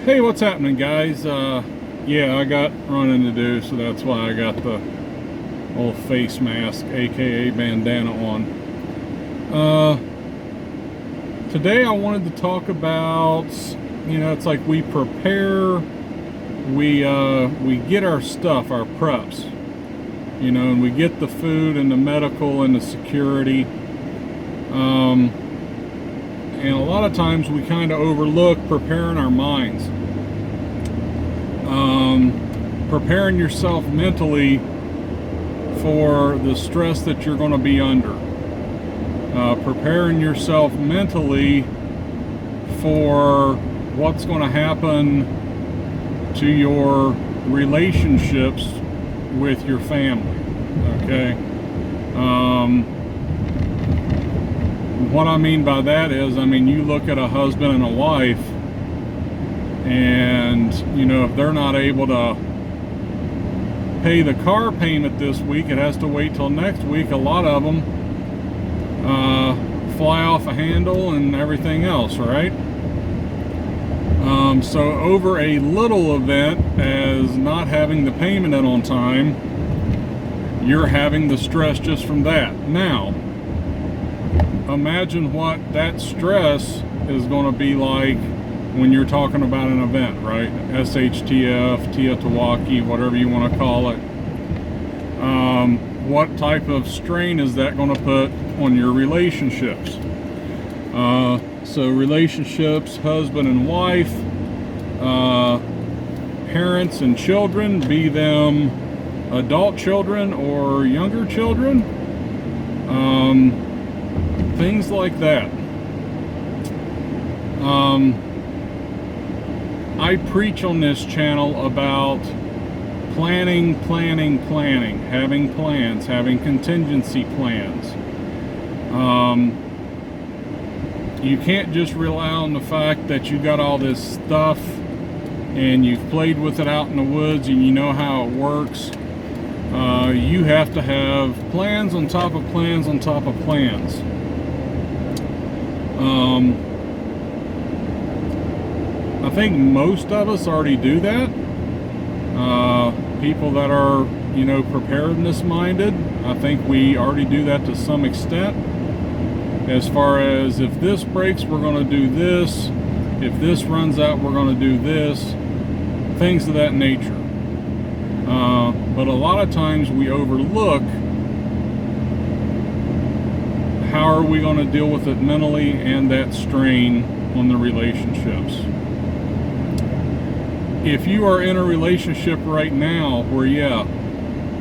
Hey, what's happening, guys? Yeah, I got running to do, so that's why I got the old face mask, aka bandana, on. Today I wanted to talk about, it's like we prepare, we get our stuff, our preps, and we get the food and the medical and the security. And a lot of times we kind of overlook preparing our minds. Preparing yourself mentally for the stress that you're going to be under. Preparing yourself mentally for what's going to happen to your relationships with your family. Okay? What I mean by that is, you look at a husband and a wife, and if they're not able to pay the car payment this week, it has to wait till next week. A lot of them fly off a handle and everything else, right? So over a little event as not having the payment in on time, you're having the stress just from that. Now, imagine what that stress is going to be like when you're talking about an event, right? shtf, teotwawki, whatever you want to call it. What type of strain is that going to put on your relationships? So relationships, husband and wife, parents and children, be them adult children or younger children, things like that. I preach on this channel about planning, having plans, having contingency plans. You can't just rely on the fact that you got all this stuff and you've played with it out in the woods and you know how it works. You have to have plans on top of plans on top of plans. I think most of us already do that. People that are, preparedness minded, I think we already do that to some extent. As far as, if this breaks, we're going to do this. If this runs out, we're going to do this. Things of that nature. But a lot of times we overlook how are we going to deal with it mentally and that strain on the relationships. If you are in a relationship right now where,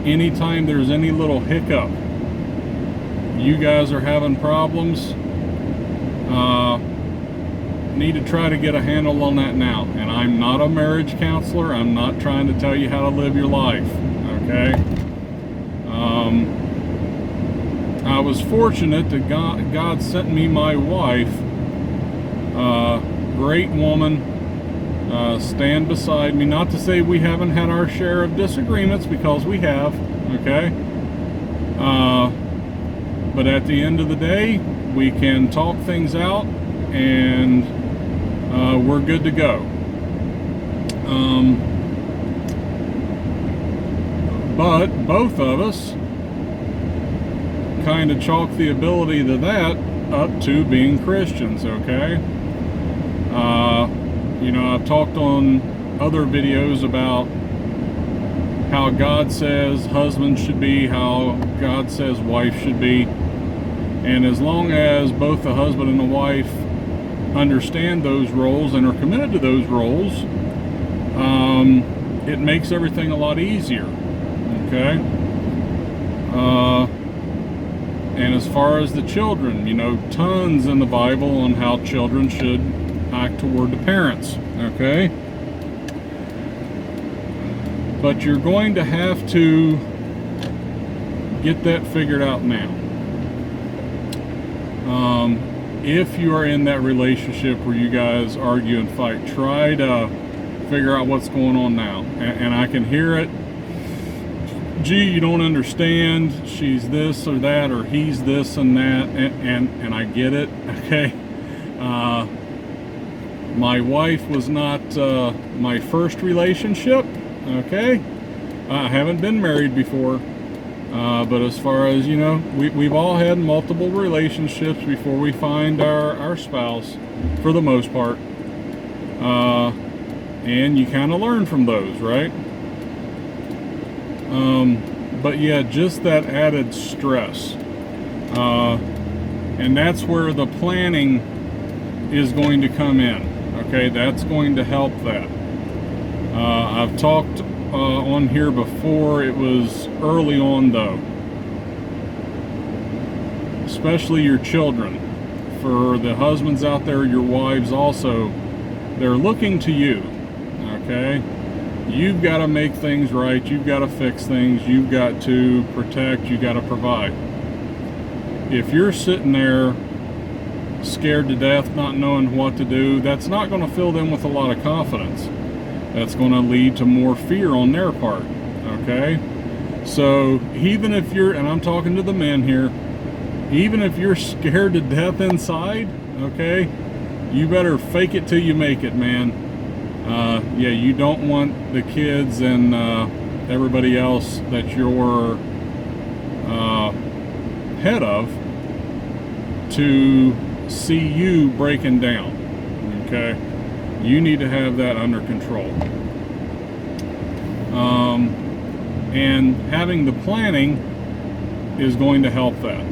anytime there's any little hiccup, you guys are having problems, need to try to get a handle on that now. And I'm not a marriage counselor. I'm not trying to tell you how to live your life, okay? I was fortunate that God sent me my wife, great woman, stand beside me. Not to say we haven't had our share of disagreements, because we have, okay? But at the end of the day, we can talk things out, and we're good to go. But both of us kind of chalk the ability to that up to being Christians, okay? I've talked on other videos about how God says husband should be, how God says wife should be. And as long as both the husband and the wife understand those roles and are committed to those roles, it makes everything a lot easier, okay? And as far as the children, tons in the Bible on how children should act toward the parents, okay? But you're going to have to get that figured out now. If you are in that relationship where you guys argue and fight, try to figure out what's going on now. And I can hear it. Gee, you don't understand. She's this or that, or he's this and that, and I get it, okay? My wife was not my first relationship, okay? I haven't been married before, but as far as, you know, we've all had multiple relationships before we find our spouse, for the most part. And you kind of learn from those, right? But yeah, just that added stress. And that's where the planning is going to come in. Okay, that's going to help that. I've talked on here before. It was early on though, especially your children. For the husbands out there, your wives also, they're looking to you. Okay, you've got to make things right, you've got to fix things, you've got to protect, you've got to provide. If you're sitting there scared to death, not knowing what to do, that's not going to fill them with a lot of confidence. That's going to lead to more fear on their part. Okay, so even if you're, and I'm talking to the men here, even if you're scared to death inside, okay, you better fake it till you make it, man. Yeah, you don't want the kids and everybody else that you're head of to see you breaking down. Okay, you need to have that under control. And having the planning is going to help that.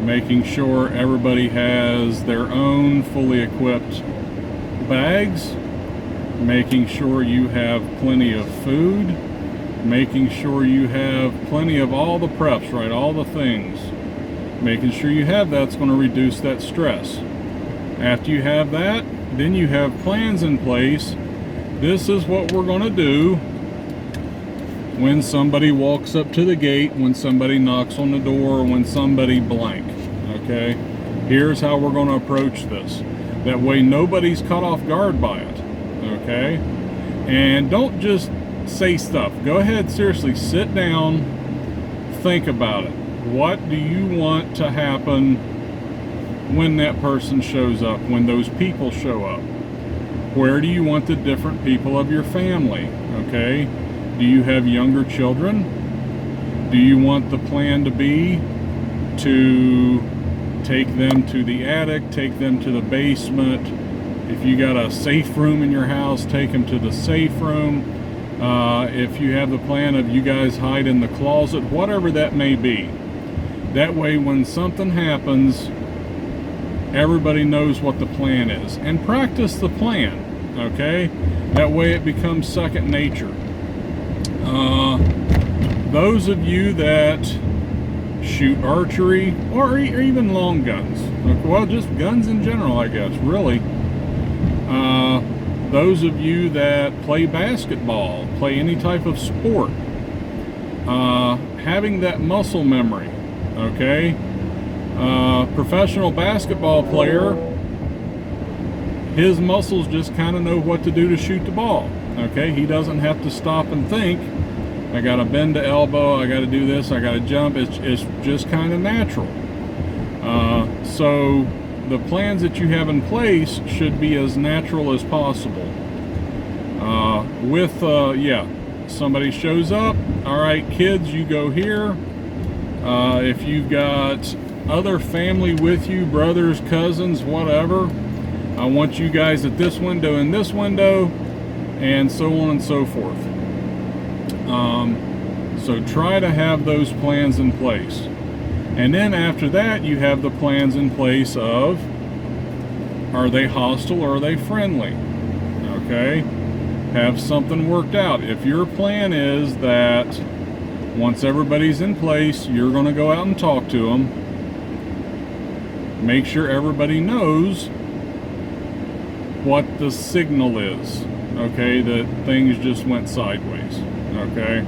Making sure everybody has their own fully equipped bags, making sure you have plenty of food, making sure you have plenty of all the preps, right, all the things. Making sure you have that's going to reduce that stress. After you have that, then you have plans in place. This is what we're going to do when somebody walks up to the gate, when somebody knocks on the door, when somebody blank. Okay, here's how we're going to approach this. That way nobody's caught off guard by it. Okay, and don't just say stuff. Go ahead, seriously, sit down, think about it. What do you want to happen when that person shows up, when those people show up? Where do you want the different people of your family? Okay, do you have younger children? Do you want the plan to be to take them to the attic, take them to the basement? If you got a safe room in your house, take them to the safe room. If you have the plan of you guys hide in the closet, whatever that may be. That way when something happens, everybody knows what the plan is. And practice the plan, okay? That way it becomes second nature. Those of you that shoot archery or even long guns, well, just guns in general, I guess, really. Those of you that play basketball, play any type of sport, having that muscle memory, okay? Professional basketball player, his muscles just kind of know what to do to shoot the ball, okay? He doesn't have to stop and think, I got to bend the elbow, I got to do this, I got to jump. It's just kind of natural. So the plans that you have in place should be as natural as possible. Yeah, somebody shows up, all right, kids, you go here. If you've got other family with you, brothers, cousins, whatever, I want you guys at this window and this window, and so on and so forth. So try to have those plans in place. And then after that, you have the plans in place of, are they hostile or are they friendly? Okay, have something worked out. If your plan is that once everybody's in place, you're going to go out and talk to them, make sure everybody knows what the signal is, okay, that things just went sideways, okay?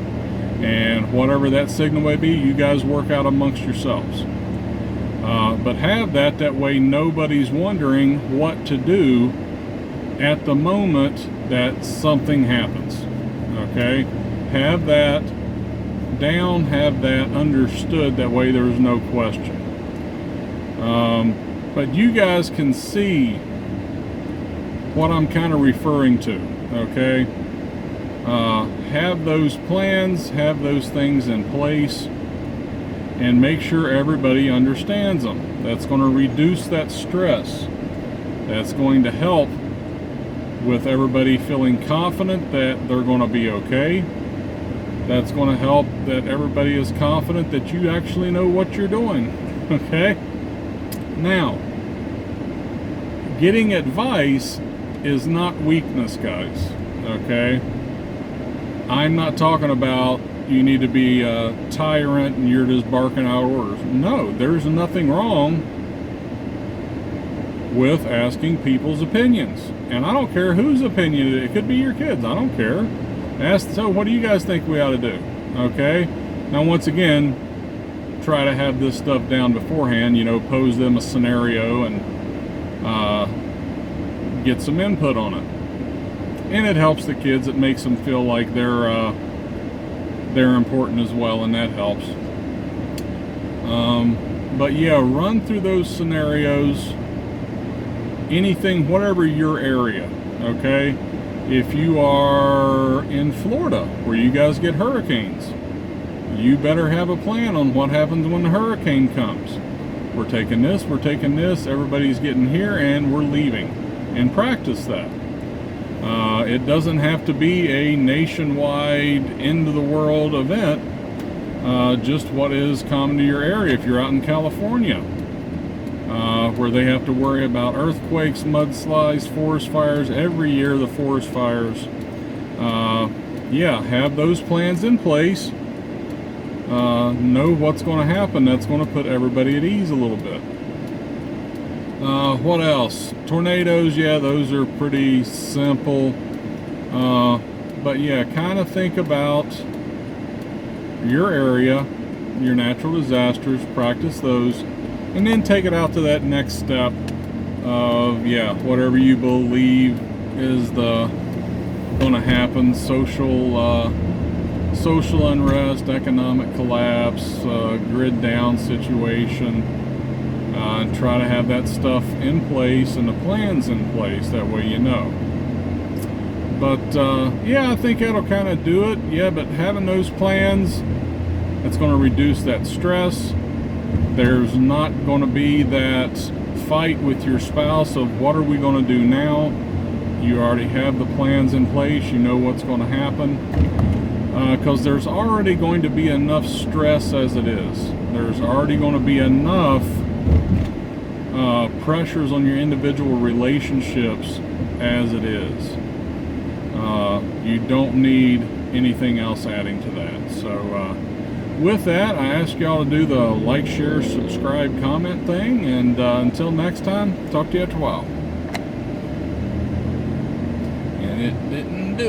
And whatever that signal may be, you guys work out amongst yourselves. But have that way nobody's wondering what to do at the moment that something happens, okay? Have that down, have that understood, that way there's no question. But you guys can see what I'm kind of referring to, okay? Have those plans, have those things in place, and make sure everybody understands them. That's going to reduce that stress. That's going to help with everybody feeling confident that they're going to be okay. That's going to help that everybody is confident that you actually know what you're doing, okay? Now, getting advice is not weakness, guys, okay? I'm not talking about you need to be a tyrant and you're just barking out orders. No, there's nothing wrong with asking people's opinions. And I don't care whose opinion it could be your kids. I don't care. Ask, so what do you guys think we ought to do? Okay? Now, once again, try to have this stuff down beforehand, you know, pose them a scenario and get some input on it. And it helps the kids. It makes them feel like they're important as well, and that helps. But yeah, run through those scenarios. Anything, whatever your area, okay? If you are in Florida, where you guys get hurricanes, you better have a plan on what happens when the hurricane comes. We're taking this, everybody's getting here, and we're leaving. And practice that. It doesn't have to be a nationwide, end-of-the-world event. Just what is common to your area. If you're out in California, where they have to worry about earthquakes, mudslides, forest fires, every year the forest fires. Yeah, have those plans in place. Know what's going to happen. That's going to put everybody at ease a little bit. What else? Tornadoes, yeah, those are pretty simple. But yeah, kind of think about your area, your natural disasters, practice those, and then take it out to that next step of, yeah, whatever you believe is going to happen, social unrest, economic collapse, grid down situation, and try to have that stuff in place and the plans in place. That way you know. But yeah, I think that'll kind of do it. Yeah, but having those plans, that's going to reduce that stress. There's not going to be that fight with your spouse of what are we going to do now. You already have the plans in place. You know what's going to happen. Because there's already going to be enough stress as it is. There's already going to be enough pressures on your individual relationships as it is. You don't need anything else adding to that. So with that, I ask y'all to do the like, share, subscribe, comment thing, and until next time, talk to you after a while. And it didn't do